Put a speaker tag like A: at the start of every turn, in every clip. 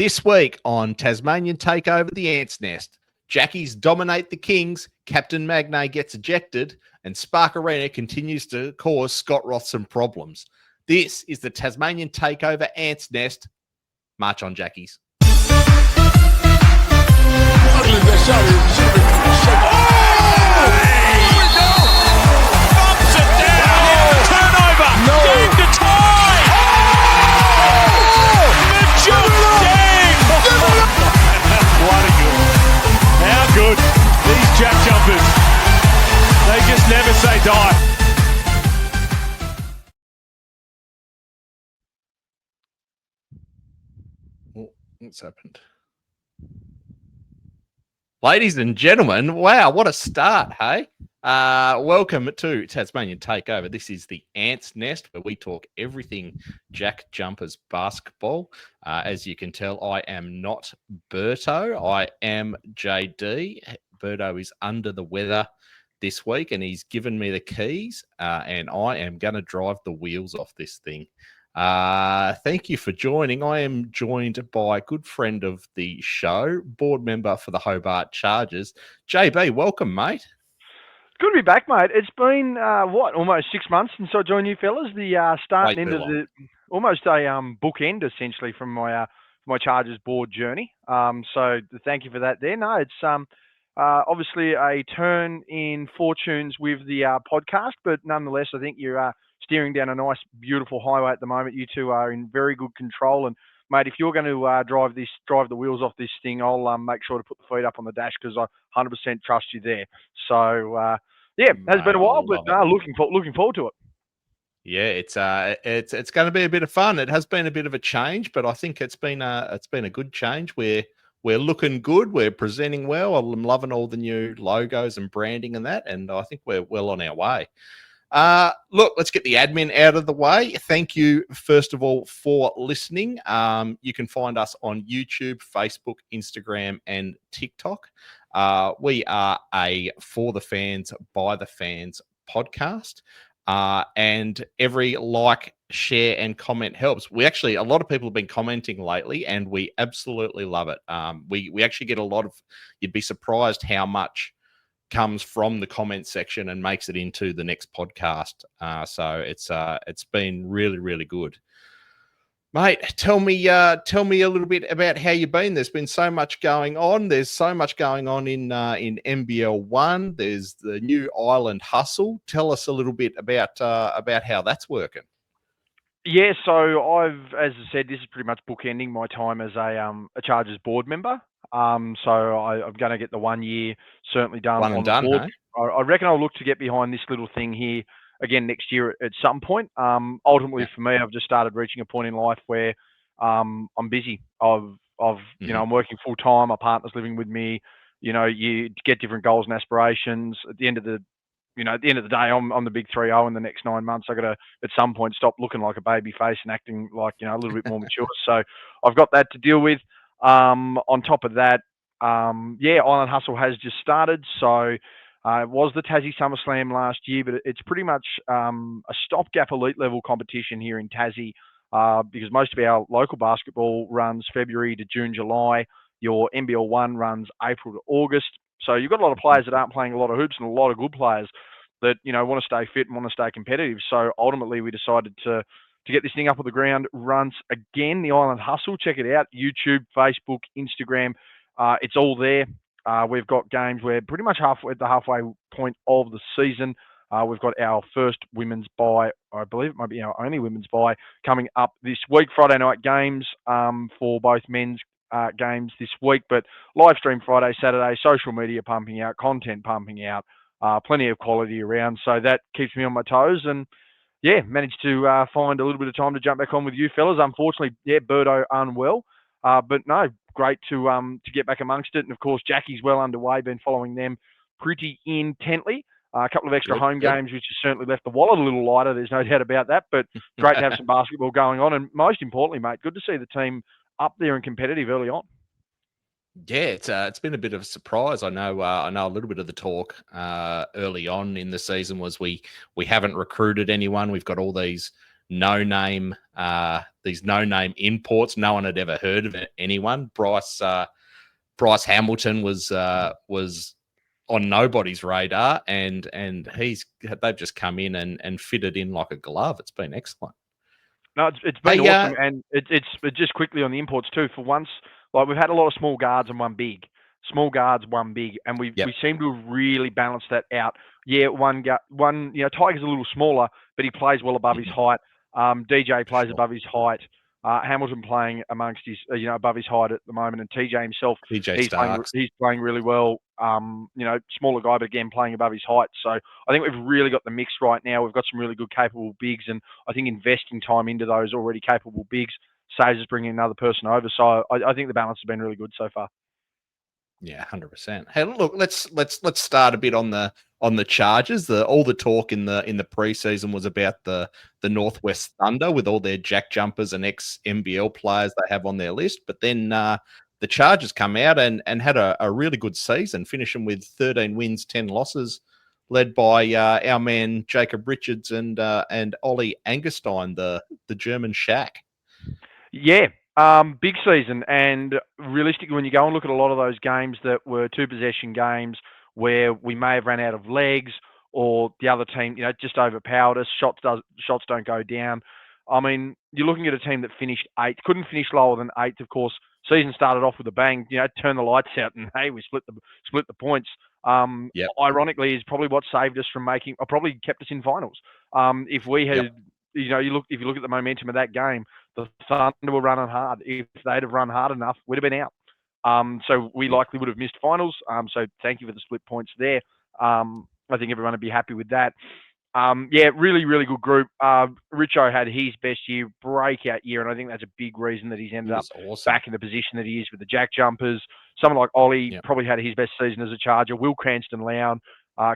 A: This week on Tasmanian Takeover, the Ants Nest, Jackies dominate the Kings, Captain Magne gets ejected, and Spark Arena continues to cause Scott Roth some problems. This is the Tasmanian Takeover Ants Nest. March on, Jackies.
B: Game to tie! Bloody good. How good. These JackJumpers. They just never say die.
A: What's happened? Ladies and gentlemen, wow, what a start, hey? Welcome to Tasmanian Takeover. This is the Ants Nest, where we talk everything JackJumpers basketball. As you can tell, I am not Berto. I am JD. Berto is under the weather this week, and he's given me the keys, and I am going to drive the wheels off this thing. Thank you for joining. I am joined by a good friend of the show, board member for the Hobart Chargers, JB. Welcome, mate.
C: Good to be back, mate. It's been almost 6 months since I joined you fellas. The start and end of the almost a bookend essentially from my Chargers board journey. So thank you for that. There, no, it's obviously a turn in fortunes with the podcast, but nonetheless, I think you're steering down a nice, beautiful highway at the moment. You two are in very good control, and mate, if you're going to drive the wheels off this thing, I'll make sure to put the feet up on the dash because I 100% trust you there. So yeah, it has been a while, but looking forward to it.
A: Yeah, it's going to be a bit of fun. It has been a bit of a change, but I think it's been a good change. We're looking good. We're presenting well. I'm loving all the new logos and branding and that, and I think we're well on our way. Look, let's get the admin out of the way. Thank you, first of all, for listening. You can find us on YouTube, Facebook, Instagram, and TikTok. We are a For the Fans, By the Fans podcast. And every like, share, and comment helps. A lot of people have been commenting lately, and we absolutely love it. We actually get a lot of, you'd be surprised how much comes from the comment section and makes it into the next podcast. So it's been really, really good. Mate, tell me a little bit about how you've been. There's been so much going on. There's so much going on in NBL 1. There's the new Island Hustle. Tell us a little bit about how that's working.
C: Yeah, so as I said, this is pretty much bookending my time as a Chargers board member. So I'm going to get the 1 year certainly done on the board. Hey? I reckon I'll look to get behind this little thing here again next year at some point. Ultimately, for me, I've just started reaching a point in life where I'm busy. I'm working full time. My partner's living with me. You know, you get different goals and aspirations. At the end of the day, I'm the big 3-0 in the next 9 months. I got to at some point stop looking like a baby face and acting like a little bit more mature. So I've got that to deal with. On top of that, Island Hustle has just started. So it was the Tassie SummerSlam last year, but it's pretty much a stopgap elite level competition here in Tassie because most of our local basketball runs February to June, July. Your NBL 1 runs April to August. So you've got a lot of players that aren't playing a lot of hoops and a lot of good players that, want to stay fit and want to stay competitive. So ultimately we decided to get this thing up on the ground once again, the Island Hustle. Check it out, YouTube, Facebook, Instagram. It's all there. We've got games. We're pretty much at the halfway point of the season. We've got our first women's bye, I believe it might be our only women's bye, coming up this week. Friday night games for both men's games this week, but live stream Friday, Saturday, social media pumping out, content pumping out, plenty of quality around. So that keeps me on my toes, and managed to find a little bit of time to jump back on with you fellas. Unfortunately, Berto unwell, but no, great to get back amongst it. And of course, Jackie's well underway. Been following them pretty intently. A couple of extra home games, which has certainly left the wallet a little lighter. There's no doubt about that. But great to have some basketball going on, and most importantly, mate, good to see the team up there and competitive early on.
A: Yeah, it's been a bit of a surprise. I know a little bit of the talk early on in the season was we haven't recruited anyone. We've got all these these no-name imports. No one had ever heard of anyone. Bryce Hamilton was on nobody's radar, and they've just come in and fitted in like a glove. It's been excellent.
C: No, it's been awesome, and it's just quickly on the imports too. For once, like we've had a lot of small guards and one big, and we seem to have really balanced that out. Yeah, one, Tiger's a little smaller, but he plays well above his height. DJ plays above his height. Hamilton playing amongst his, above his height at the moment, and TJ himself, he's playing really well. Smaller guy, but again playing above his height. So I think we've really got the mix right now. We've got some really good, capable bigs, and I think investing time into those already capable bigs saves us bringing another person over. So I think the balance has been really good so far.
A: Yeah, 100%. Hey, look, let's start a bit on the Chargers. All the talk in the preseason was about the Northwest Thunder with all their JackJumpers and ex-NBL players they have on their list. But then the Chargers come out and had a really good season, finishing with 13 wins, 10 losses, led by our man Jacob Richards and Ollie Angerstein, the German Shack.
C: Yeah. Big season, and realistically, when you go and look at a lot of those games that were two-possession games where we may have ran out of legs or the other team, just overpowered us, shots don't go down. I mean, you're looking at a team that finished 8th, couldn't finish lower than 8th, of course. Season started off with a bang, turn the lights out, and hey, we split the points. Ironically, is probably what saved us from probably kept us in finals. If we had, if you look at the momentum of that game, the Thunder were running hard. If they'd have run hard enough, we'd have been out. So we likely would have missed finals. So thank you for the split points there. I think everyone would be happy with that. Really, really good group. Richo had his best year, breakout year, and I think that's a big reason that he's ended up back in the position that he is with the JackJumpers. Someone like Ollie probably had his best season as a Charger. Will Cranston-Lown,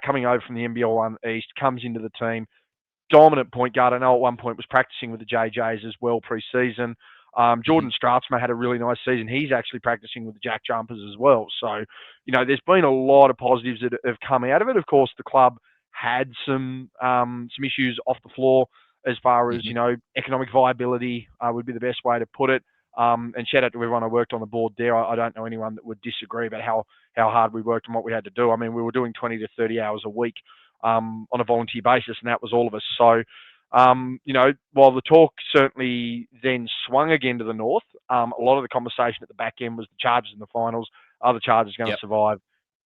C: coming over from the NBL 1 East, comes into the team. Dominant point guard. I know at one point was practicing with the JJs as well pre-season. Jordan Strafsma had a really nice season. He's actually practicing with the JackJumpers as well. So, there's been a lot of positives that have come out of it. Of course, the club had some issues off the floor as far as, economic viability would be the best way to put it. And shout out to everyone I worked on the board there. I don't know anyone that would disagree about how hard we worked and what we had to do. I mean, we were doing 20 to 30 hours a week on a volunteer basis, and that was all of us. So, while the talk certainly then swung again to the north, a lot of the conversation at the back end was the Chargers in the finals. Are the Chargers going to survive?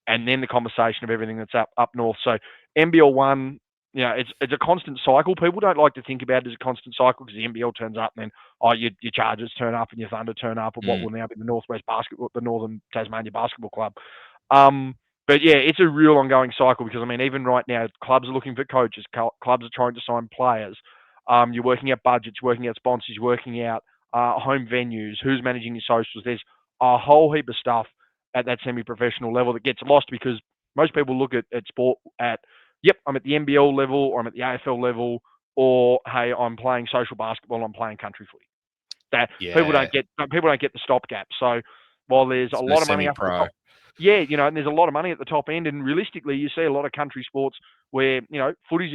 C: And then the conversation of everything that's up north. So NBL 1, it's a constant cycle. People don't like to think about it as a constant cycle because the NBL turns up and then, your Chargers turn up and your Thunder turn up, and what will now be the Northern Tasmania Basketball Club. But yeah, it's a real ongoing cycle because, I mean, even right now, clubs are looking for coaches. Clubs are trying to sign players. You're working out budgets, working out sponsors, working out home venues, who's managing your socials. There's a whole heap of stuff at that semi-professional level that gets lost because most people look at sport at, I'm at the NBL level or I'm at the AFL level, or, hey, I'm playing social basketball, I'm playing country footy. People don't get the stopgap. So while there's a lot of money up at the top, and there's a lot of money at the top end, and realistically, you see a lot of country sports where footy's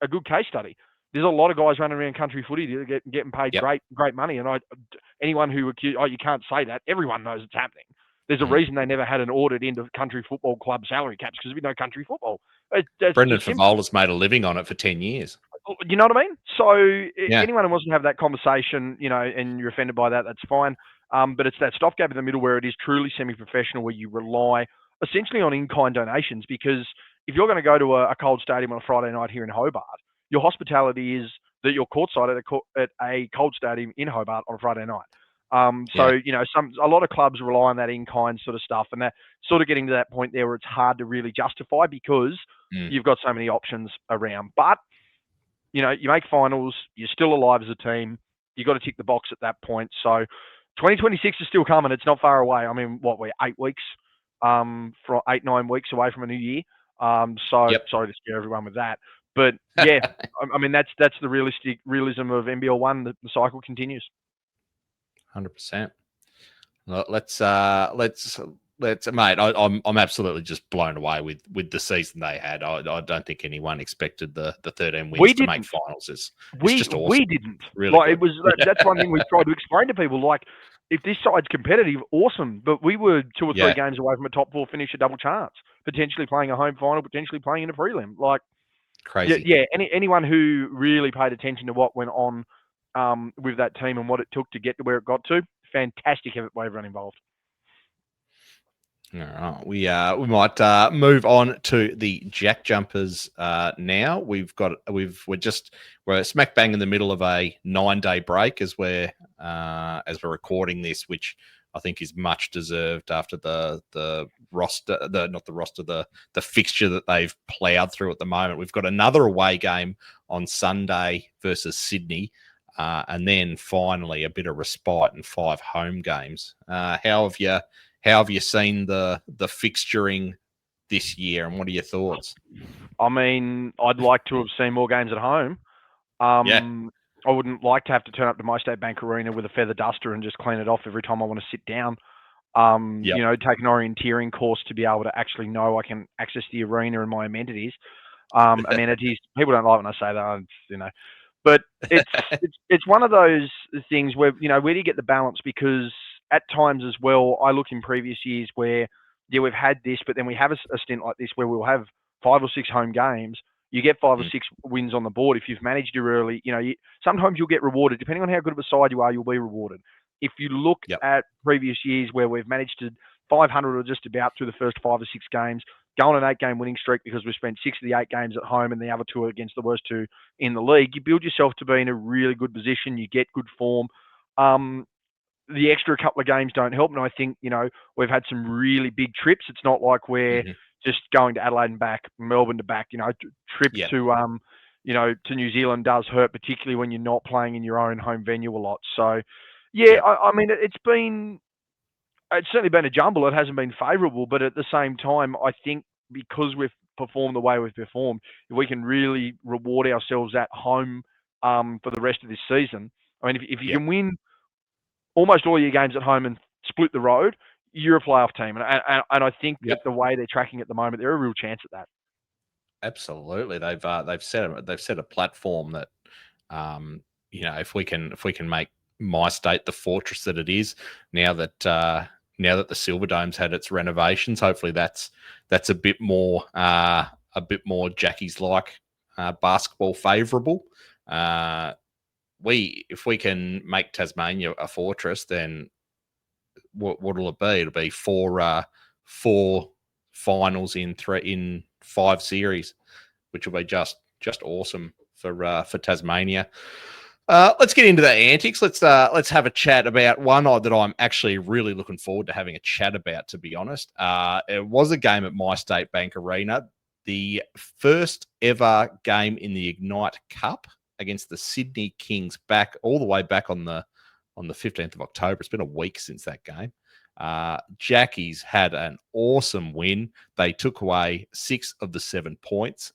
C: a good case study. There's a lot of guys running around country footy getting paid great money, and anyone who accuse, you can't say that. Everyone knows it's happening. There's a reason they never had an audit into country football club salary caps because there'd be no country football.
A: Brendan Favola's made a living on it for 10 years.
C: You know what I mean? So anyone who wants to have that conversation, and you're offended by that, that's fine. But it's that stopgap in the middle where it is truly semi-professional, where you rely essentially on in-kind donations. Because if you're going to go to a cold stadium on a Friday night here in Hobart, your hospitality is that you're courtside at a cold stadium in Hobart on a Friday night. A lot of clubs rely on that in-kind sort of stuff, and that sort of getting to that point there where it's hard to really justify because you've got so many options around. But you make finals, you're still alive as a team. You've got to tick the box at that point. So 2026 is still coming. It's not far away. I mean, we're 8 weeks, from 8-9 weeks away from a new year. Sorry to scare everyone with that. But yeah, I mean, that's the realism of NBL 1. The cycle continues.
A: 100%. Let's Mate. I'm absolutely just blown away with the season they had. I don't think anyone expected the 13 wins to make finals. It's just awesome.
C: We didn't.
A: Really
C: like
A: good.
C: it was. That's one thing we've tried to explain to people. Like, if this side's competitive, awesome. But we were 2 or 3 games away from a top 4 finish, a double chance, potentially playing a home final, potentially playing in a prelim. Like,
A: crazy.
C: Yeah. Anyone who really paid attention to what went on with that team and what it took to get to where it got to, fantastic effort by everyone involved.
A: All right, we might move on to the JackJumpers now. We're smack bang in the middle of a 9-day break as we're recording this, which I think is much deserved after the fixture that they've ploughed through at the moment. We've got another away game on Sunday versus Sydney, and then finally a bit of respite and 5 home games. How have you seen the fixturing this year, and what are your thoughts?
C: I mean, I'd like to have seen more games at home. I wouldn't like to have to turn up to My State Bank Arena with a feather duster and just clean it off every time I want to sit down. Take an orienteering course to be able to actually know I can access the arena and my amenities. People don't like when I say that, but it's one of those things where, where do you get the balance? Because at times as well, I look in previous years where, we've had this, but then we have a stint like this where we'll have 5 or 6 home games. You get 5 or 6 wins on the board. If you've managed it early, sometimes you'll get rewarded. Depending on how good of a side you are, you'll be rewarded. If you look at previous years where we've managed to 500 or just about through the first 5 or 6 games, go on an 8-game winning streak because we spent 6 of the 8 games at home and the other 2 against the worst 2 in the league, you build yourself to be in a really good position. You get good form. The extra couple of games don't help. And I think, we've had some really big trips. It's not like we're just going to Adelaide and back, Melbourne to back, trips to New Zealand does hurt, particularly when you're not playing in your own home venue a lot. So, I mean, it's certainly been a jumble. It hasn't been favourable, but at the same time, I think because we've performed the way we've performed, if we can really reward ourselves at home for the rest of this season. I mean, if you can win almost all your games at home and split the road, you're a playoff team. And I think that the way they're tracking at the moment, they're a real chance at that.
A: Absolutely, they've set a platform that, if we can make My State the fortress that it is now that the Silverdome's had its renovations, hopefully that's a bit more Jackies like basketball favourable. If we can make Tasmania a fortress, then what'll it be? It'll be 4 finals in 5 series, which will be just awesome for Tasmania. Let's get into the antics. Let's have a chat about one that I'm actually really looking forward to having a chat about, to be honest. It was a game at My State Bank Arena, the first ever game in the Ignite Cup against the Sydney Kings, all the way back on the 15th of October. It's been a week since that game. Jackies had an awesome win. They took away 6 of the 7 points.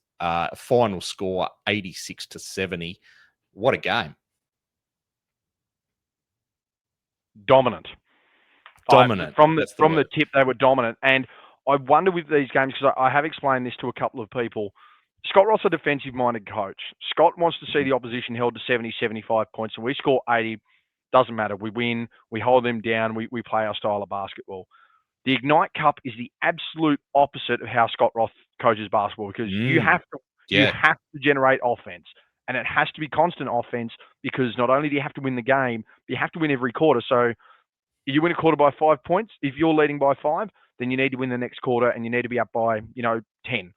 A: Final score 86-70. What a game!
C: Dominant. From the tip, they were dominant. And I wonder with these games, because I have explained this to a couple of people. Scott Ross, a defensive-minded coach. Scott wants to see the opposition held to 70, 75 points, and we score 80. Doesn't matter. We win. We hold them down. We play our style of basketball. The Ignite Cup is the absolute opposite of how Scott Ross coaches basketball, because you have to generate offense, and it has to be constant offense, because not only do you have to win the game, but you have to win every quarter. So you win a quarter by 5 points. If you're leading by 5, then you need to win the next quarter, and you need to be up by 10.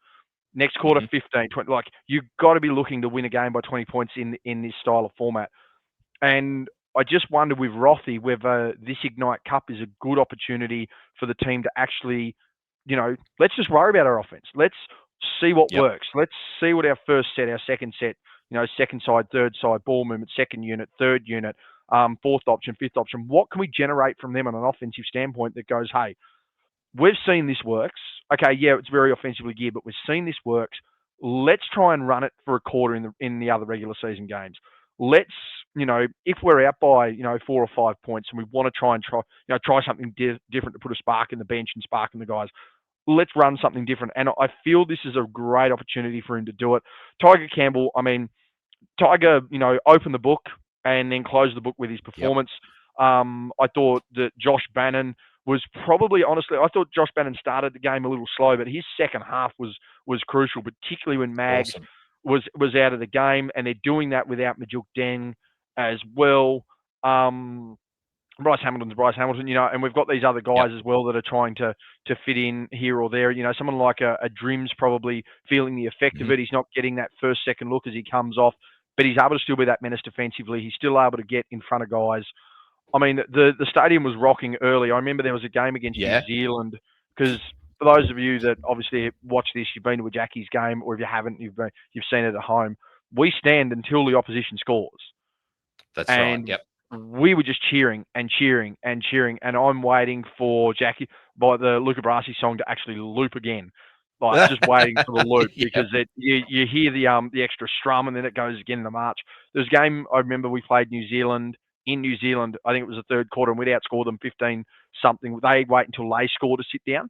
C: Next quarter, 15, 20. Like, you've got to be looking to win a game by 20 points in this style of format. And I just wonder with Rothy whether this Ignite Cup is a good opportunity for the team to actually, let's just worry about our offense. Let's see what works. Let's see what our first set, our second set, second side, third side, ball movement, second unit, third unit, fourth option, fifth option. What can we generate from them on an offensive standpoint that goes, hey, we've seen this works. Okay, yeah, it's very offensively geared, but we've seen this works. Let's try and run it for a quarter in the other regular season games. Let's if we're out by 4 or 5 points and we want to try something different to put a spark in the bench and spark in the guys, let's run something different. And I feel this is a great opportunity for him to do it. Tiger Campbell, Tiger, opened the book and then closed the book with his performance. I thought that Josh Bannon was probably, honestly, I thought Josh Bannon started the game a little slow, but his second half was crucial, particularly when Mags was out of the game, and they're doing that without Majuk Deng as well. Bryce Hamilton's Bryce Hamilton, and we've got these other guys as well that are trying to fit in here or there. Someone like a Drim's probably feeling the effect of it. He's not getting that first, second look as he comes off, but he's able to still be that menace defensively. He's still able to get in front of guys. The stadium was rocking early. I remember there was a game against New Zealand, because for those of you that obviously watch this, you've been to a Jackie's game, or if you haven't, you've seen it at home. We stand until the opposition scores.
A: That's right. Yep.
C: We were just cheering and cheering and cheering, and I'm waiting for Jackie by the Luca Brasi song to actually loop again. Just waiting for the loop, because you hear the extra strum and then it goes again in the march. There's a game I remember we played New Zealand. In New Zealand, I think it was the third quarter, and we'd outscored them 15-something. They'd wait until they scored to sit down,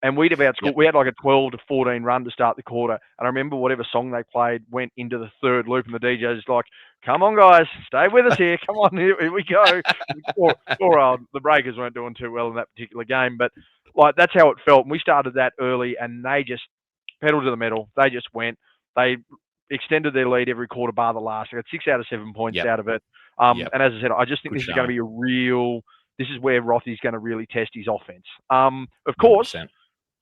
C: and we'd have outscored. We had like a 12-14 run to start the quarter, and I remember whatever song they played went into the third loop, and the DJ's like, "Come on, guys, stay with us here. Come on, here we go." The Breakers weren't doing too well in that particular game, but that's how it felt. And we started that early, and they just pedal to the metal. They just went. They extended their lead every quarter bar the last. They got 6 out of 7 points out of it. And as I said, I just think this is going to be this is where Rothy's going to really test his offense. Of course, 100%.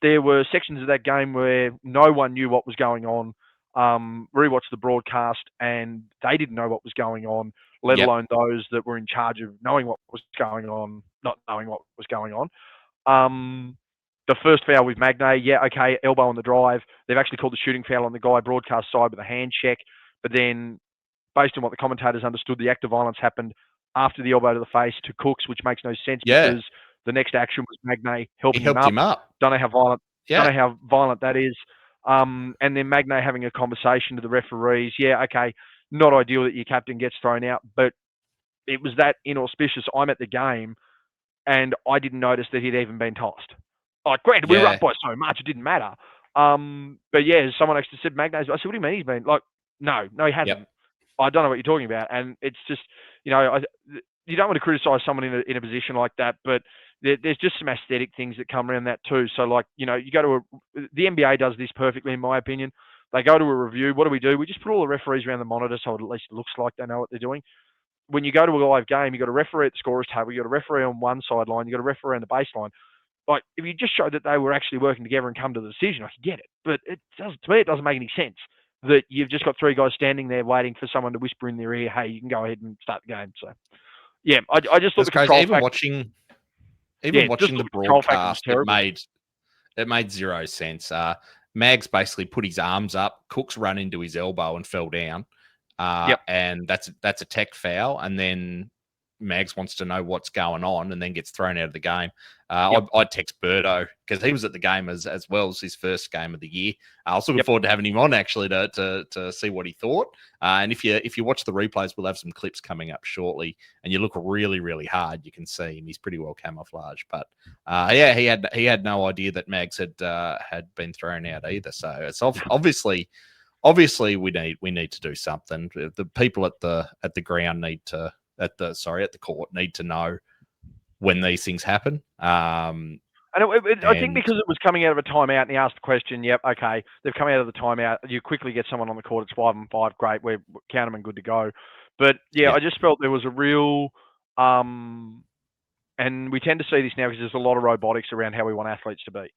C: There were sections of that game where no one knew what was going on. Rewatched the broadcast, and they didn't know what was going on, let alone those that were in charge of knowing what was going on, not knowing what was going on. The first foul with Magnay, elbow on the drive. They've actually called the shooting foul on the guy broadcast side with a hand check, but then, based on what the commentators understood, the act of violence happened after the elbow to the face to Cooks, which makes no sense because the next action was Magnay helping him up. Don't know how violent. Don't know how violent that is. And then Magnay having a conversation to the referees. Not ideal that your captain gets thrown out, but it was that inauspicious. I'm at the game, and I didn't notice that he'd even been tossed. Granted, we were up by so much, it didn't matter. But someone actually said Magnay. I said, "What do you mean he's been?" No, he hasn't. I don't know what you're talking about. And it's just, you don't want to criticize someone in a position like that, but there's just some aesthetic things that come around that too. So you go to the NBA does this perfectly, in my opinion. They go to a review. What do? We just put all the referees around the monitor so it at least looks like they know what they're doing. When you go to a live game, you got a referee at the scorer's table, you got a referee on one sideline, you got a referee on the baseline. If you just showed that they were actually working together and come to the decision, I could get it. But to me, it doesn't make any sense that you've just got 3 guys standing there waiting for someone to whisper in their ear, "Hey, you can go ahead and start the game." So, I just thought the control
A: even watching the broadcast, it made zero sense. Mags basically put his arms up, Cooks run into his elbow and fell down, and that's a tech foul, and then Mags wants to know what's going on and then gets thrown out of the game. I text Berto because he was at the game as well as his first game of the year. I was looking forward to having him on actually to see what he thought. And if you watch the replays, we'll have some clips coming up shortly. And you look really, really hard, you can see him. He's pretty well camouflaged. But he had no idea that Mags had been thrown out either. So it's obviously we need to do something. The people at the ground need to. At the court need to know when these things happen.
C: I think because it was coming out of a timeout and he asked the question, they've come out of the timeout. You quickly get someone on the court. It's 5-5. Great. We're count them and good to go. But I just felt there was a real, and we tend to see this now because there's a lot of robotics around how we want athletes to be.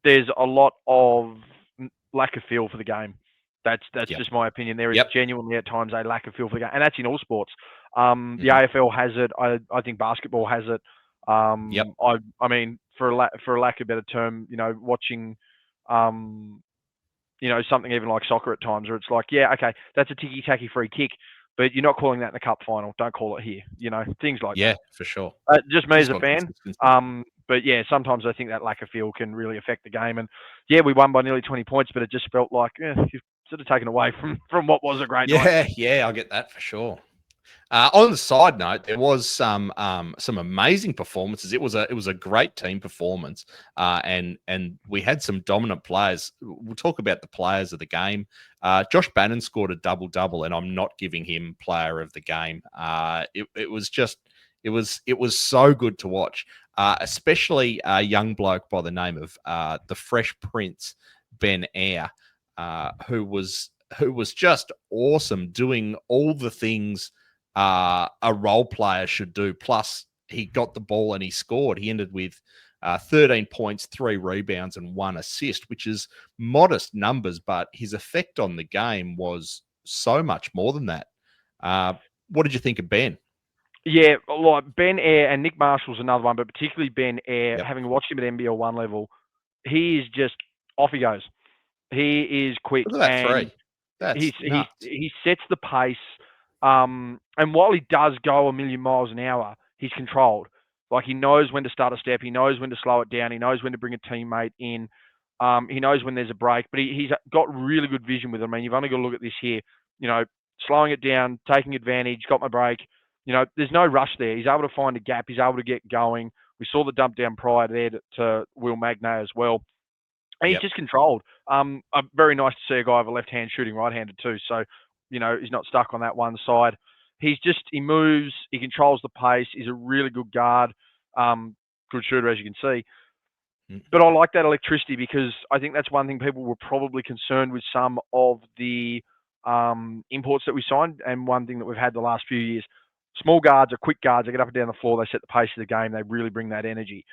C: There's a lot of lack of feel for the game. That's just my opinion. There is genuinely at times a lack of feel for the game, and that's in all sports. The AFL has it. I think basketball has it. I mean, for a lack of a better term, watching, something even like soccer at times, where it's like, that's a ticky-tacky free kick, but you're not calling that in the cup final. Don't call it here. Things like that.
A: Yeah, for sure.
C: Just me as a fan. But sometimes I think that lack of feel can really affect the game. And we won by nearly 20 points, but it just felt like you've sort of taken away from what was a great night.
A: Yeah, I get that for sure. On the side note, there was some amazing performances. It was a great team performance, and we had some dominant players. We'll talk about the players of the game. Josh Bannon scored a double, and I'm not giving him player of the game. It was so good to watch, especially a young bloke by the name of the Fresh Prince Ben Eyre, who was just awesome, doing all the things a role player should do. Plus, he got the ball and he scored. He ended with 13 points, 3 rebounds, and 1 assist, which is modest numbers, but his effect on the game was so much more than that. What did you think of Ben?
C: Yeah, like Ben Eyre and Nick Marshall's another one, but particularly Ben Eyre, having watched him at NBL 1 level, he is just off he goes. He is quick.
A: Look at that
C: and
A: 3. That's nuts.
C: he sets the pace. And while he does go a million miles an hour, he's controlled. Like, he knows when to start a step. He knows when to slow it down. He knows when to bring a teammate in. He knows when there's a break. But he's got really good vision with it. I mean, you've only got to look at this here. Slowing it down, taking advantage, got my break. There's no rush there. He's able to find a gap. He's able to get going. We saw the dump down prior there to Will Magnay as well. And he's just controlled. Very nice to see a guy with a left hand shooting right-handed too. So, he's not stuck on that one side. He moves, he controls the pace. He's a really good guard, good shooter, as you can see. But I like that electricity, because I think that's one thing people were probably concerned with some of the imports that we signed, and one thing that we've had the last few years. Small guards are quick guards. They get up and down the floor. They set the pace of the game. They really bring that energy.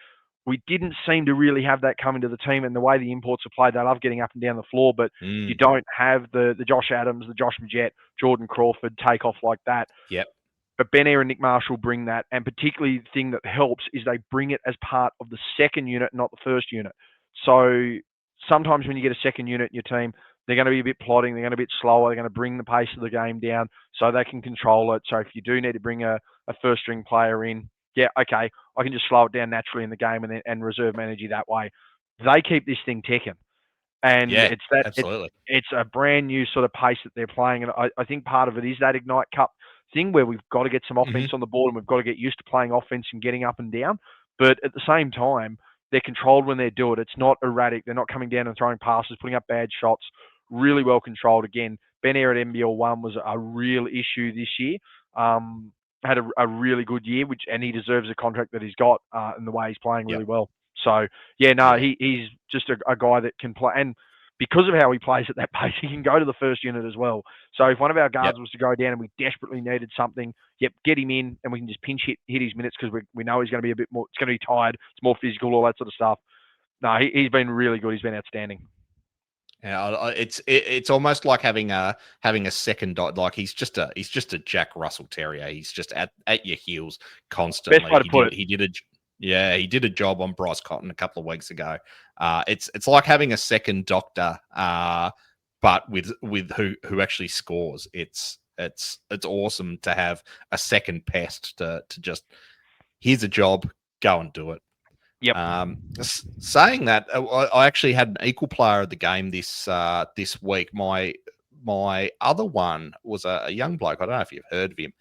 C: We didn't seem to really have that coming to the team, and the way the imports are played, they love getting up and down the floor, but you don't have the Josh Adams, the Josh Majette, Jordan Crawford take off like that.
A: Yep.
C: But Ben Eyre and Nick Marshall bring that, and particularly the thing that helps is they bring it as part of the second unit, not the first unit. So sometimes when you get a second unit in your team, they're going to be a bit plodding, they're going to be a bit slower, they're going to bring the pace of the game down so they can control it. So if you do need to bring a first-string player in, yeah, okay, I can just slow it down naturally in the game and reserve my energy that way. They keep this thing ticking. And
A: absolutely.
C: It's a brand new sort of pace that they're playing. And I think part of it is that Ignite Cup thing where we've got to get some offense on the board, and we've got to get used to playing offense and getting up and down. But at the same time, they're controlled when they do it. It's not erratic. They're not coming down and throwing passes, putting up bad shots. Really well controlled. Again, Ben Eyre at NBL 1 was a real issue this year. Had a really good year, and he deserves the contract that he's got in the way he's playing really well. So, he's just a guy that can play. And because of how he plays at that pace, he can go to the first unit as well. So if one of our guards was to go down and we desperately needed something, get him in, and we can just pinch hit his minutes, because we know he's going to be a bit more, it's going to be tired, it's more physical, all that sort of stuff. No, he's been really good. He's been outstanding.
A: Yeah, it's almost like having a second dot. Like he's just a Jack Russell Terrier. He's just at your heels constantly.
C: Best way to put it.
A: He did a job on Bryce Cotton a couple of weeks ago. It's like having a second doctor, but with who actually scores. It's awesome to have a second pest to just, here's a job, go and do it.
C: Yep.
A: Saying that, I actually had an equal player of the game this week. My other one was a young bloke. I don't know if you've heard of him,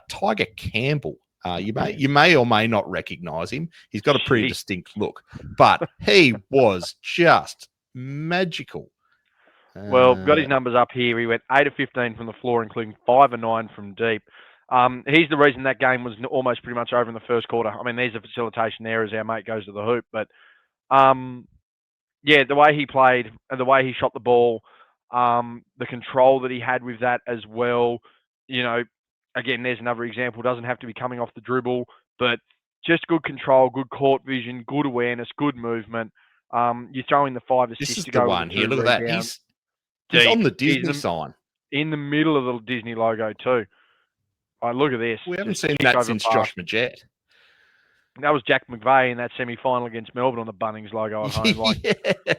A: Tiger Campbell. You may or may not recognise him. He's got a pretty distinct look, but he was just magical.
C: Well, got his numbers up here. He went 8 of 15 from the floor, including 5 of 9 from deep. He's the reason that game was almost pretty much over in the first quarter. I mean, there's a facilitation there as our mate goes to the hoop. But, the way he played and the way he shot the ball, the control that he had with that as well, again, there's another example. Doesn't have to be coming off the dribble, but just good control, good court vision, good awareness, good movement. You throw in the 5 assists.
A: This is
C: to
A: the
C: go
A: one here. Look at that. He's on the Disney sign.
C: In the middle of the Disney logo too. Oh, look at this.
A: We haven't seen that since Josh Majette.
C: That was Jack McVeigh in that semi-final against Melbourne on the Bunnings logo at home.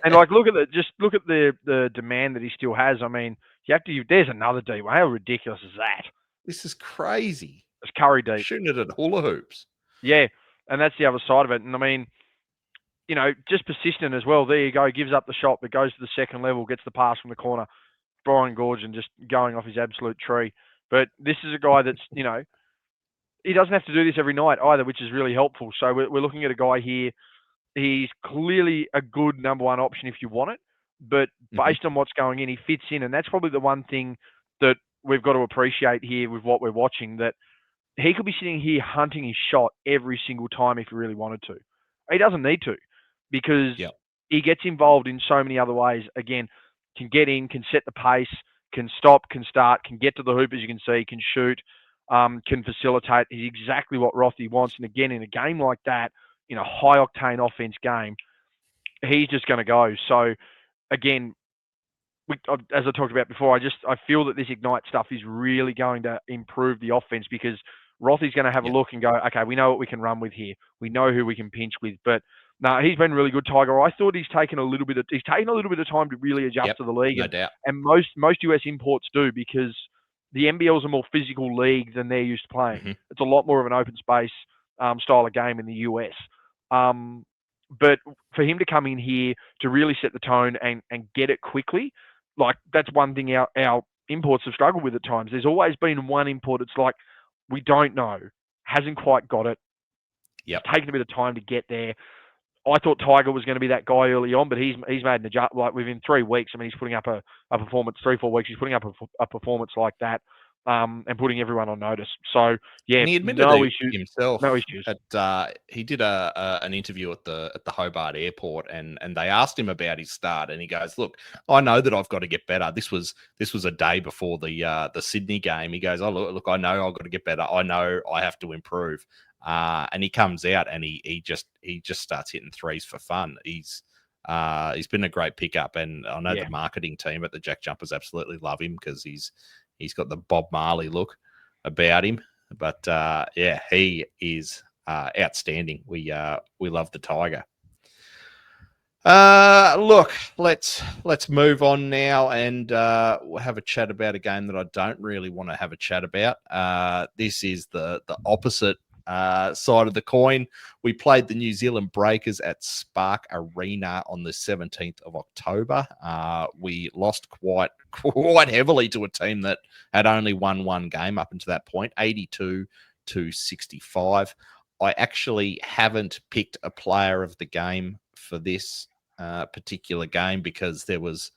C: And look at the demand that he still has. I mean, there's another D. How ridiculous is that?
A: This is crazy.
C: It's Curry deep.
A: Shooting it at hula hoops.
C: Yeah, and that's the other side of it. And I mean, just persistent as well. There you go. Gives up the shot, but goes to the second level, gets the pass from the corner. Brian Gorge and just going off his absolute tree. But this is a guy that's, he doesn't have to do this every night either, which is really helpful. So we're looking at a guy here. He's clearly a good number one option if you want it, but based on what's going in, he fits in. And that's probably the one thing that we've got to appreciate here with what we're watching, that he could be sitting here hunting his shot every single time if he really wanted to. He doesn't need to, because he gets involved in so many other ways. Again, can get in, can set the pace, can stop, can start, can get to the hoop, as you can see, can shoot, can facilitate. He's exactly what Rothy wants. And again, in a game like that, in a high-octane offense game, he's just going to go. So, again, as I talked about before, I feel that this Ignite stuff is really going to improve the offense, because Rothy's going to have a look and go, okay, we know what we can run with here. We know who we can pinch with. But no, he's been really good, Tiger. I thought he's taken a little bit of time to really adjust to the league.
A: No doubt.
C: And most US imports do, because the NBL is a more physical league than they're used to playing. It's a lot more of an open space style of game in the US. But for him to come in here to really set the tone and get it quickly, like, that's one thing our imports have struggled with at times. There's always been one import. It's like, we don't know, hasn't quite got it. It's taken a bit of time to get there. I thought Tiger was going to be that guy early on, but he's made an adjustment. Like, within 3 weeks, I mean, he's putting up a performance, 3-4 weeks. He's putting up a performance like that, and putting everyone on notice. So yeah,
A: and he admitted
C: no issues
A: himself.
C: No issues.
A: He did an interview at the Hobart airport, and they asked him about his start, and he goes, "Look, I know that I've got to get better. This was a day before the Sydney game." He goes, "Oh, look, I know I've got to get better. I know I have to improve." And he comes out and he just starts hitting threes for fun. He's been a great pickup, and I know the marketing team at the JackJumpers absolutely love him, because he's got the Bob Marley look about him. But he is outstanding. We love the Tiger. Look, let's move on now, and we'll have a chat about a game that I don't really want to have a chat about. This is the opposite side of the coin. We played the New Zealand Breakers at Spark Arena on the 17th of October. We lost quite heavily to a team that had only won one game up until that point, 82-65. I actually haven't picked a player of the game for this particular game, because it was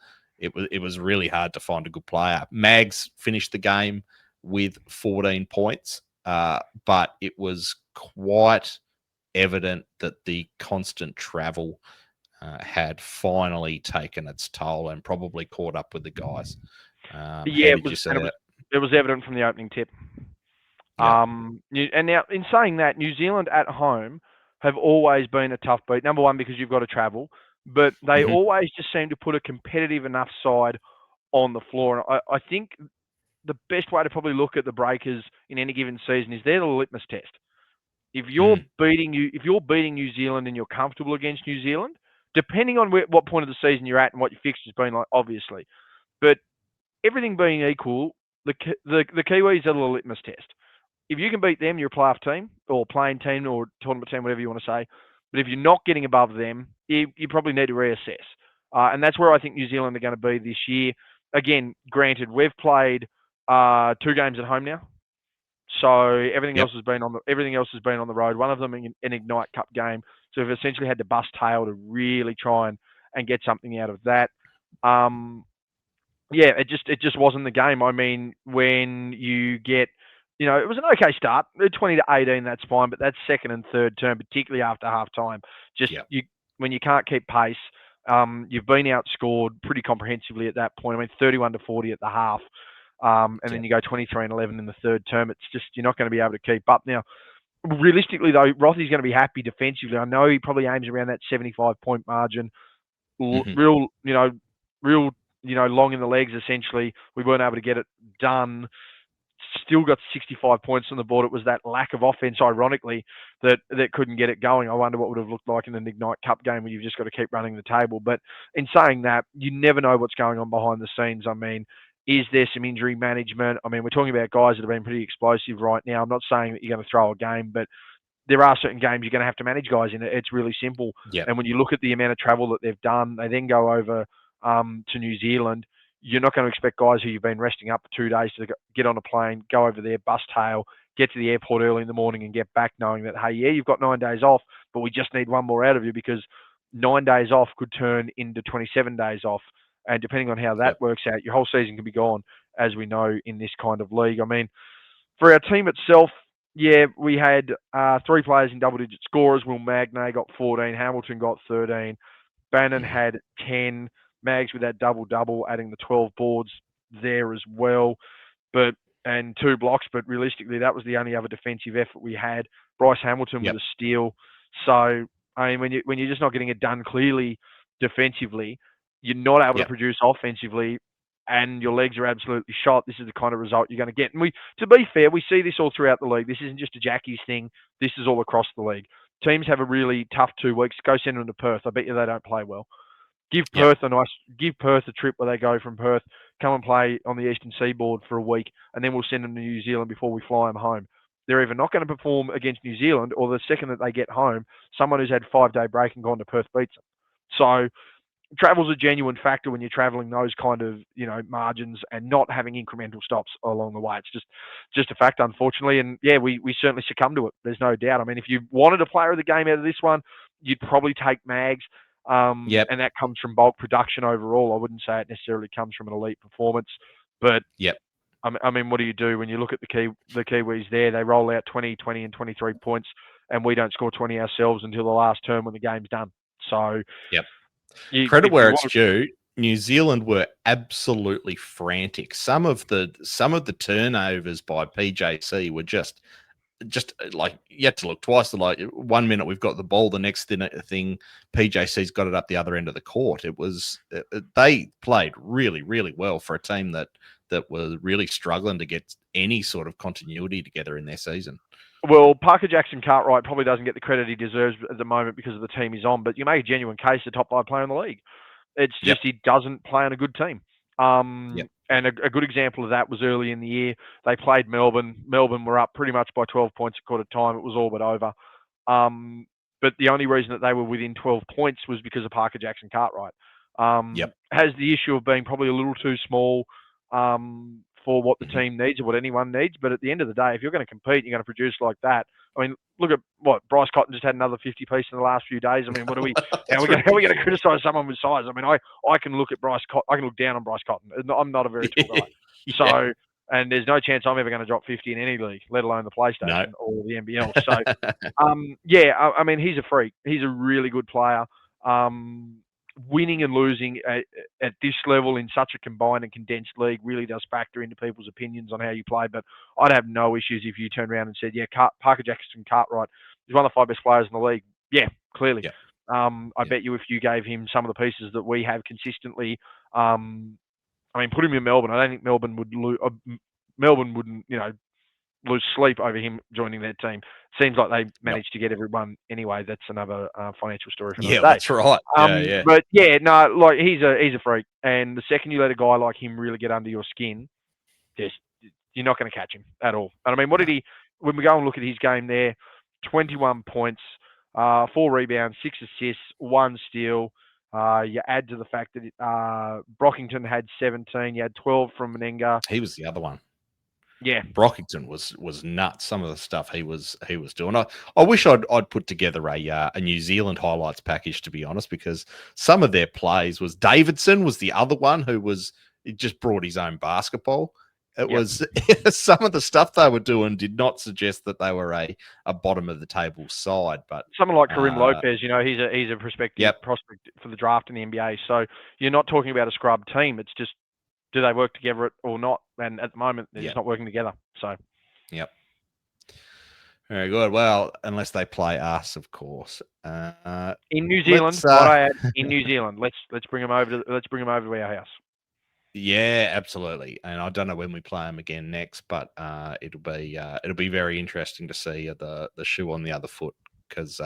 A: really hard to find a good player. Mags finished the game with 14 points. But it was quite evident that the constant travel had finally taken its toll and probably caught up with the guys. How did you see that?
C: It was evident from the opening tip. And now, in saying that, New Zealand at home have always been a tough beat. Number one, because you've got to travel, but they always just seem to put a competitive enough side on the floor. And I think the best way to probably look at the Breakers in any given season is they're the litmus test. If you're beating New Zealand and you're comfortable against New Zealand, depending on what point of the season you're at and what your fixture's been like, obviously, but everything being equal, the Kiwis are the litmus test. If you can beat them, you're a playoff team or playing team or tournament team, whatever you want to say. But if you're not getting above them, you probably need to reassess. And that's where I think New Zealand are going to be this year. Again, granted, we've played 2 games at home now, so everything else has been on the road. One of them an Ignite Cup game, so we've essentially had to bust tail to really try and get something out of that. It just wasn't the game. I mean, when you get, it was an okay start, 20-18, that's fine, but that's second and third term, particularly after half time. When you can't keep pace, you've been outscored pretty comprehensively at that point. I mean, 31-40 at the half. And then you go 23-11 in the third term. It's just, you're not going to be able to keep up. Now, realistically, though, Rothy's going to be happy defensively. I know he probably aims around that 75-point margin. Real, long in the legs, essentially. We weren't able to get it done. Still got 65 points on the board. It was that lack of offense, ironically, that couldn't get it going. I wonder what would have looked like in an Ignite Cup game where you've just got to keep running the table. But in saying that, you never know what's going on behind the scenes. I mean, is there some injury management? I mean, we're talking about guys that have been pretty explosive right now. I'm not saying that you're going to throw a game, but there are certain games you're going to have to manage guys in it. It's really simple. And when you look at the amount of travel that they've done, they then go over to New Zealand. you're not going to expect guys who you've been resting up for 2 days to get on a plane, go over there, bust tail, get to the airport early in the morning and get back knowing that, hey, yeah, you've got 9 days off, but we just need one more out of you, because 9 days off could turn into 27 days off. And depending on how that works out, your whole season can be gone, as we know in this kind of league. I mean, for our team itself, yeah, we had 3 players in double-digit scorers. Will Magnay got 14, Hamilton got 13, Bannon had 10, Mags with that double-double, adding the 12 boards there as well, and 2 blocks. But realistically, that was the only other defensive effort we had. Bryce Hamilton with a steal. So, I mean, when you're just not getting it done clearly defensively, you're not able to produce offensively, and your legs are absolutely shot. This is the kind of result you're going to get. And to be fair, we see this all throughout the league. This isn't just a Jackies thing. This is all across the league. Teams have a really tough 2 weeks. Go send them to Perth. I bet you they don't play well. Give Perth a trip where they go from Perth, come and play on the Eastern Seaboard for a week, and then we'll send them to New Zealand before we fly them home. They're either not going to perform against New Zealand, or the second that they get home, someone who's had 5-day break and gone to Perth beats them. So travel's a genuine factor when you're traveling those kind of, margins, and not having incremental stops along the way. It's just a fact, unfortunately. And yeah, we certainly succumb to it. There's no doubt. I mean, if you wanted a player of the game out of this one, you'd probably take Mags. And that comes from bulk production overall. I wouldn't say it necessarily comes from an elite performance, but I mean, what do you do when you look at the Kiwis there? They roll out 20, 20 and 23 points, and we don't score 20 ourselves until the last term when the game's done. So
A: credit where it's due. New Zealand were absolutely frantic. Some of the turnovers by PJC were just like, you had to look twice. Like, 1 minute we've got the ball, the next thing PJC's got it up the other end of the court. It was they played really, really well for a team that was really struggling to get any sort of continuity together in their season.
C: Well, Parker Jackson Cartwright probably doesn't get the credit he deserves at the moment because of the team he's on, but you make a genuine case the top 5 player in the league. It's just he doesn't play on a good team. And a good example of that was early in the year. They played Melbourne. Melbourne were up pretty much by 12 points at quarter time. It was all but over. But the only reason that they were within 12 points was because of Parker Jackson Cartwright. Has the issue of being probably a little too small for what the team needs or what anyone needs. But at the end of the day, if you're going to compete, you're going to produce like that. I mean, look at what Bryce Cotton just had another 50 piece in the last few days. I mean, how are we going to criticise someone with size? I mean, I can look at Bryce Cotton. I can look down on Bryce Cotton. I'm not a very tall guy. So, and there's no chance I'm ever going to drop 50 in any league, let alone the PlayStation or the NBL. So, I mean, he's a freak. He's a really good player. Winning and losing at this level in such a combined and condensed league really does factor into people's opinions on how you play. But I'd have no issues if you turned around and said, Parker Jackson Cartwright is one of the 5 best players in the league. Yeah, clearly. I bet you if you gave him some of the pieces that we have consistently, I mean, put him in Melbourne. I don't think Melbourne wouldn't, lose sleep over him joining their team. Seems like they managed to get everyone anyway. That's another financial story for another day.
A: That's right.
C: But like he's a freak. And the second you let a guy like him really get under your skin, you're not going to catch him at all. And I mean, what did he? When we go and look at his game there, 21 points, 4 rebounds, 6 assists, 1 steal. You add to the fact that Brockington had 17. You had 12 from Menenga.
A: He was the other one.
C: Yeah,
A: Brockington was nuts. Some of the stuff he was doing. I wish I'd put together a New Zealand highlights package, to be honest, because some of their plays was Davidson was the other one who just brought his own basketball. It was some of the stuff they were doing did not suggest that they were a bottom of the table side. But
C: someone like Karim Lopez, he's a prospective prospect for the draft in the NBA. So you're not talking about a scrub team. It's just, do they work together or not? And at the moment, they're just not working together. So,
A: very good. Well, unless they play us, of course.
C: In New Zealand, in New Zealand, let's bring them over to our house.
A: Yeah, absolutely. And I don't know when we play them again next, but it'll be very interesting to see the shoe on the other foot, because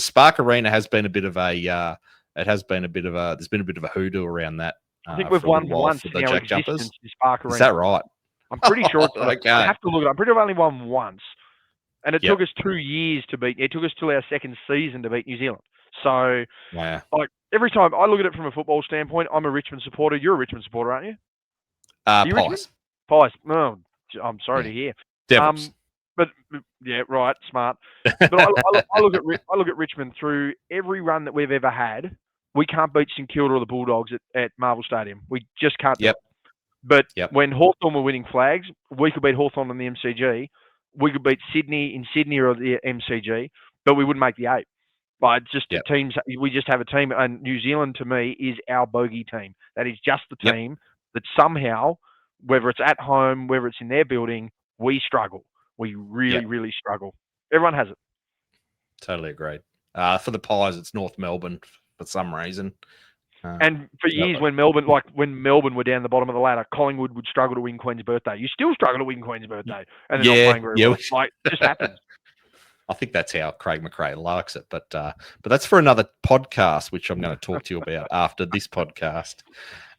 A: Spark Arena has been a bit of a there's been a bit of a hoodoo around that.
C: I think we've won once
A: for the JackJumpers.
C: Is
A: that right?
C: I'm pretty sure.
A: Okay.
C: I have to look it up. I'm pretty sure I've only won once, and it took us 2 years to beat. It took us till our second season to beat New Zealand. So, like every time I look at it from a football standpoint, I'm a Richmond supporter. You're a Richmond supporter, aren't you?
A: Pies.
C: Pies. Oh, I'm sorry to hear.
A: Devils.
C: But yeah, right, smart. But I look at Richmond through every run that we've ever had. We can't beat St Kilda or the Bulldogs at Marvel Stadium. We just can't do it. But when Hawthorn were winning flags, we could beat Hawthorn in the MCG. We could beat Sydney in Sydney or the MCG, but we wouldn't make the 8. But just the teams, we just have a team, and New Zealand to me is our bogey team. That is just the team that somehow, whether it's at home, whether it's in their building, we struggle. We really, really struggle. Everyone has it.
A: Totally agreed. For the Pies, it's North Melbourne for some reason.
C: And for years, when Melbourne were down the bottom of the ladder, Collingwood would struggle to win Queen's Birthday. You still struggle to win Queen's Birthday, and they're not playing very well. Like, it just happens.
A: I think that's how Craig McRae likes it, but that's for another podcast, which I'm going to talk to you about after this podcast.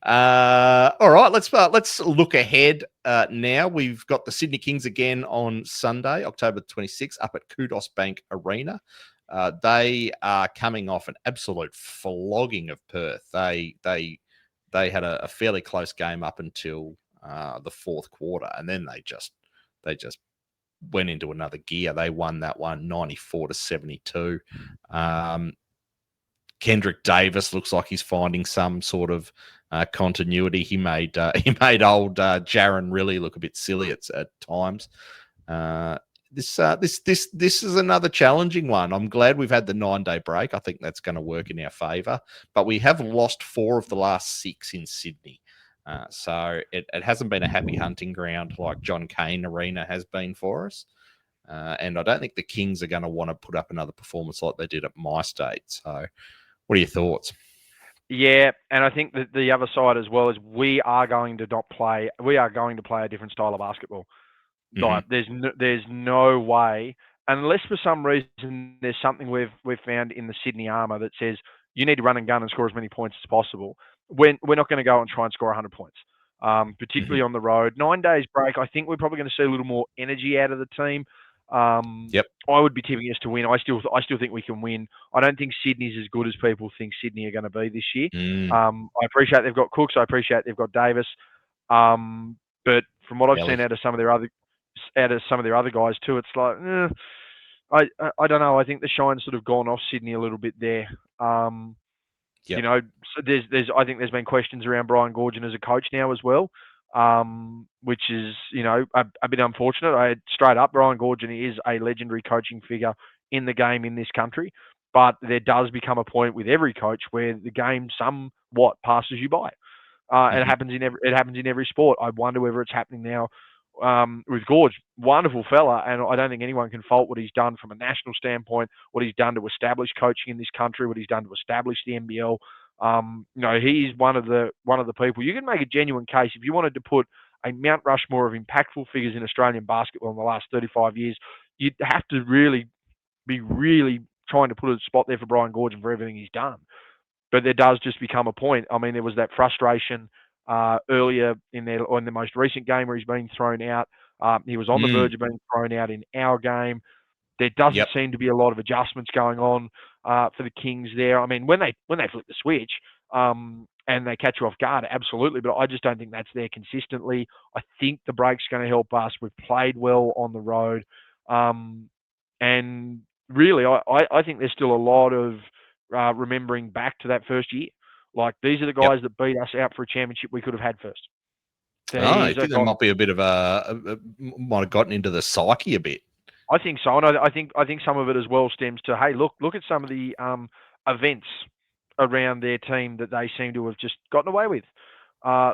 A: All right, let's look ahead now. We've got the Sydney Kings again on Sunday, October 26th, up at Kudos Bank Arena. They are coming off an absolute flogging of Perth. They had a fairly close game up until the fourth quarter, and then they just went into another gear. They won that one 94-72. Kendrick Davis looks like he's finding some sort of continuity. He made old Jaron really look a bit silly at times. This is another challenging one. I'm glad we've had the 9-day break. I think that's going to work in our favour. But we have lost 4 of the last 6 in Sydney. So it hasn't been a happy hunting ground like John Cain Arena has been for us. And I don't think the Kings are going to want to put up another performance like they did at MyState. So what are your thoughts?
C: Yeah, and I think that the other side as well is we are going to play a different style of basketball. Like, there's no way, unless for some reason there's something we've found in the Sydney armour that says you need to run and gun and score as many points as possible. We're not going to go and try and score 100 points, particularly on the road. 9 days break, I think we're probably going to see a little more energy out of the team. I would be tipping us to win. I still think we can win. I don't think Sydney's as good as people think Sydney are going to be this year. I appreciate they've got Cooks. I appreciate they've got Davis. But from what I've seen out of some of their other guys too, it's like I don't know. I think the shine's sort of gone off Sydney a little bit there. You know, so I think there's been questions around Brian Goorjian as a coach now as well, which is, you know, a bit unfortunate. Straight up, Brian Goorjian is a legendary coaching figure in the game in this country, but there does become a point with every coach where the game somewhat passes you by. It happens in every sport. I wonder whether it's happening now with Gorge. Wonderful fella, and I don't think anyone can fault what he's done from a national standpoint, what he's done to establish coaching in this country, what he's done to establish the NBL. You know, he's one of the people. You can make a genuine case if you wanted to put a Mount Rushmore of impactful figures in Australian basketball in the last 35 years. You'd have to really be trying to put a spot there for Brian Goorjian for everything he's done. But there does just become a point. I mean, there was that frustration earlier in the most recent game where he's been thrown out. He was on the verge of being thrown out in our game. There doesn't seem to be a lot of adjustments going on for the Kings there. I mean, when they flip the switch and they catch you off guard, absolutely. But I just don't think that's there consistently. I think the break's going to help us. We've played well on the road. And really, I think there's still a lot of remembering back to that first year. Like, these are the guys that beat us out for a championship we could have had first.
A: I think there might be a bit of might have gotten into the psyche a bit.
C: I think so, and I think some of it as well stems to, hey, look at some of the events around their team that they seem to have just gotten away with.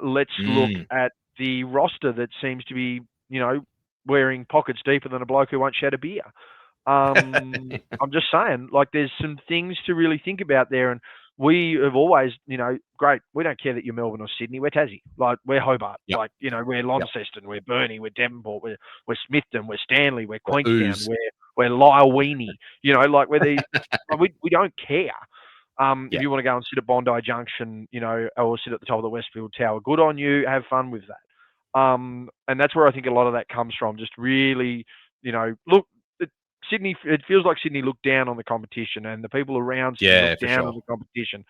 C: Let's look at the roster that seems to be, you know, wearing pockets deeper than a bloke who won't shed a beer. I'm just saying, like, there's some things to really think about there, and we have always, you know, great. We don't care that you're Melbourne or Sydney. We're Tassie. Like, we're Hobart. Like, you know, we're Launceston. We're Burnie. We're Devonport. We're Smithton. We're Stanley. We're Queenstown. We're Lyleweenie. You know, like, we're these. we don't care. If you want to go and sit at Bondi Junction, you know, or sit at the top of the Westfield Tower, good on you. Have fun with that. And that's where I think a lot of that comes from. Just really, you know, look. Sydney, it feels like Sydney looked down on the competition, and the people around Sydney looked down on the competition.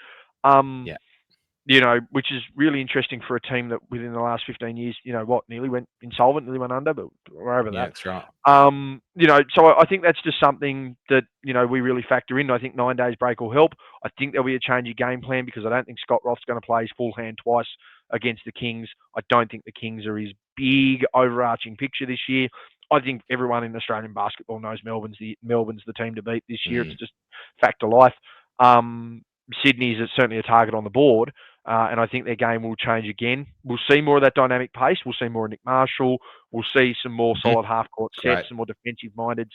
C: which is really interesting for a team that within the last 15 years, nearly went insolvent, nearly went under, but we're over that.
A: Yeah, that's right.
C: So I think that's just something that, we really factor in. I think 9 days break will help. I think there'll be a change of game plan because I don't think Scott Roth's going to play his full hand twice against the Kings. I don't think the Kings are his big overarching picture this year. I think everyone in Australian basketball knows Melbourne's the team to beat this year. It's just fact of life. Sydney's certainly a target on the board, and I think their game will change again. We'll see more of that dynamic pace. We'll see more of Nick Marshall. We'll see some more solid half-court sets, some more defensive-minded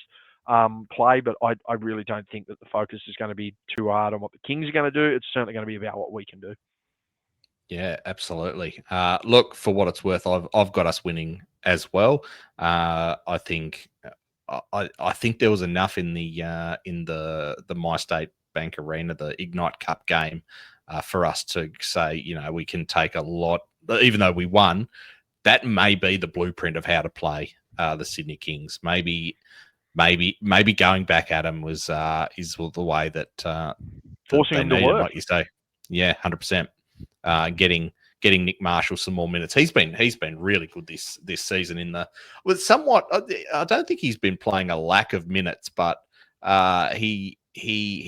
C: play, but I really don't think that the focus is going to be too hard on what the Kings are going to do. It's certainly going to be about what we can do.
A: Yeah, absolutely. Look, for what it's worth, I've got us winning as well. I think there was enough in the MyState Bank Arena, the Ignite Cup game, for us to say, we can take a lot, even though we won. That may be the blueprint of how to play the Sydney Kings. Maybe going back at them is the way that
C: forcing them to work,
A: like you say. Yeah, 100%. Getting Nick Marshall some more minutes. He's been really good this season somewhat. I don't think he's been playing a lack of minutes, but he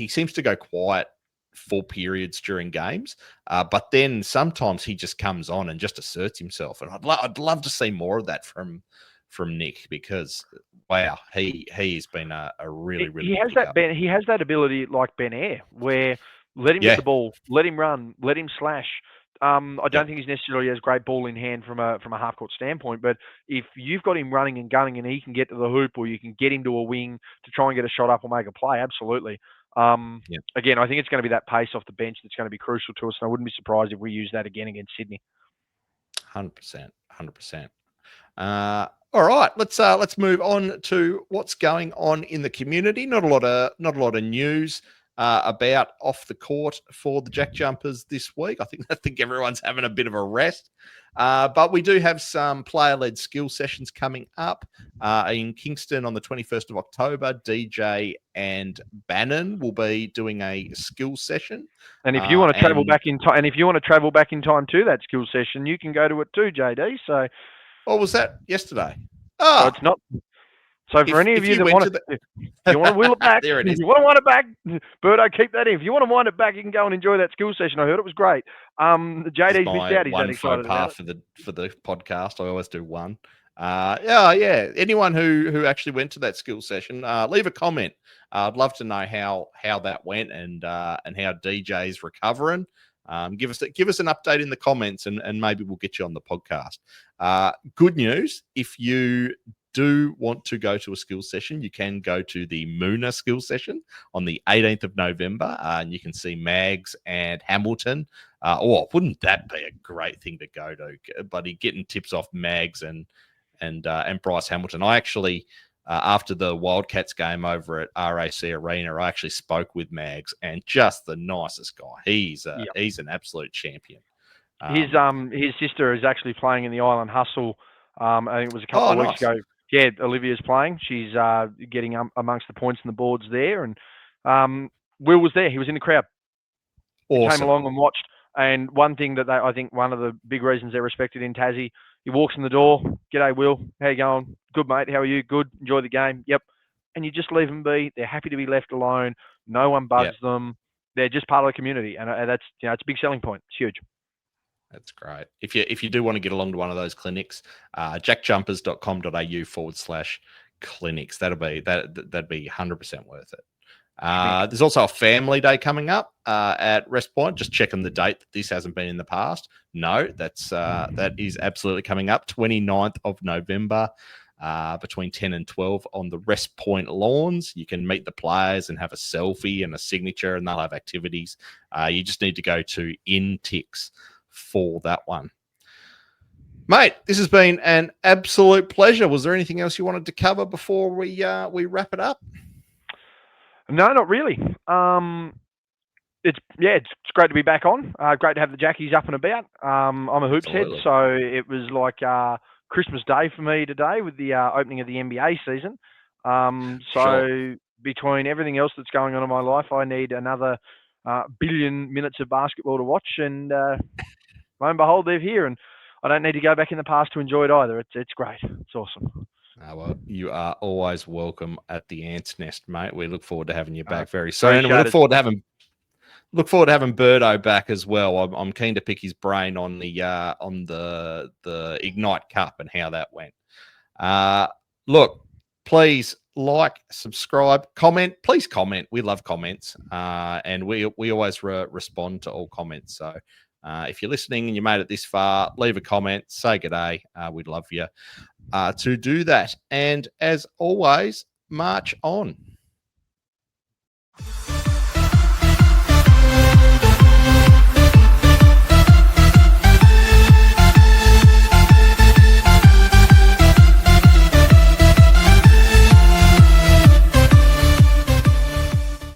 A: seems to go quiet for periods during games. But then sometimes he just comes on and just asserts himself, and I'd love to see more of that from Nick, because wow, he's been a really
C: he has that he has that ability like Ben Ayre, where let him get the ball, let him run, let him slash. I don't think he's necessarily has great ball in hand from a half court standpoint, but if you've got him running and gunning and he can get to the hoop, or you can get him to a wing to try and get a shot up or make a play, absolutely. Again, I think it's going to be that pace off the bench that's going to be crucial to us, and I wouldn't be surprised if we use that again against Sydney.
A: 100%. All right, let's move on to what's going on in the community. Not a lot of news about off the court for the JackJumpers this week. I think everyone's having a bit of a rest, but we do have some player-led skill sessions coming up in Kingston on the 21st of October. DJ and Bannon will be doing a skill session.
C: And if you want to travel back in time, to that skill session, you can go to it too, JD. So,
A: what was that yesterday?
C: So it's not. So for any of you that want to, if you want to wheel it back,
A: there it is.
C: If you want to wind it back, Berto, keep that in. If you want to wind it back, you can go and enjoy that skill session. I heard it was great. JD's missed out. He's that excited about it.
A: for the podcast. I always do one. Yeah. Anyone who actually went to that skill session, leave a comment. I'd love to know how that went and how DJ's recovering. Give us an update in the comments, and maybe we'll get you on the podcast. Good news, if you do want to go to a skill session, you can go to the Moona skill session on the 18th of November, and you can see Mags and Hamilton. Wouldn't that be a great thing to go to, buddy? Getting tips off Mags and Bryce Hamilton. I actually, after the Wildcats game over at RAC Arena, I actually spoke with Mags, and just the nicest guy. He's an absolute champion.
C: His sister is actually playing in the Island Hustle. I think it was a couple of weeks ago. Yeah, Olivia's playing. She's getting amongst the points and the boards there, and Will was there. He was in the crowd.
A: Awesome.
C: He came along and watched. And one thing that I think one of the big reasons they're respected in Tassie, he walks in the door. G'day, Will. How you going? Good, mate. How are you? Good. Enjoy the game. Yep. And you just leave them be. They're happy to be left alone. No one bugs them. They're just part of the community, and that's it's a big selling point. It's huge.
A: That's great. If you do want to get along to one of those clinics, jackjumpers.com.au/clinics. That'd be 100% worth it. There's also a family day coming up at Rest Point. Just checking the date. This hasn't been in the past. No, that is absolutely coming up. 29th of November, between 10 and 12 on the Rest Point lawns. You can meet the players and have a selfie and a signature, and they'll have activities. You just need to go to InTix for that one. Mate, this has been an absolute pleasure. Was there anything else you wanted to cover before we wrap it up?
C: No, not really. It's great to be back on. Great to have the Jackies up and about. I'm a hoops head, so it was like Christmas Day for me today with the opening of the NBA season. Between everything else that's going on in my life, I need another billion minutes of basketball to watch, and lo and behold, they're here, and I don't need to go back in the past to enjoy it either. It's great. It's awesome.
A: Well, you are always welcome at the Ants Nest, mate. We look forward to having you back very soon. And we look forward to having Berto back as well. I'm keen to pick his brain on the Ignite Cup and how that went. Look, please like, subscribe, comment. Please comment. We love comments, and we always respond to all comments. So if you're listening and you made it this far, leave a comment, say good day. We'd love you to do that. And as always, march on.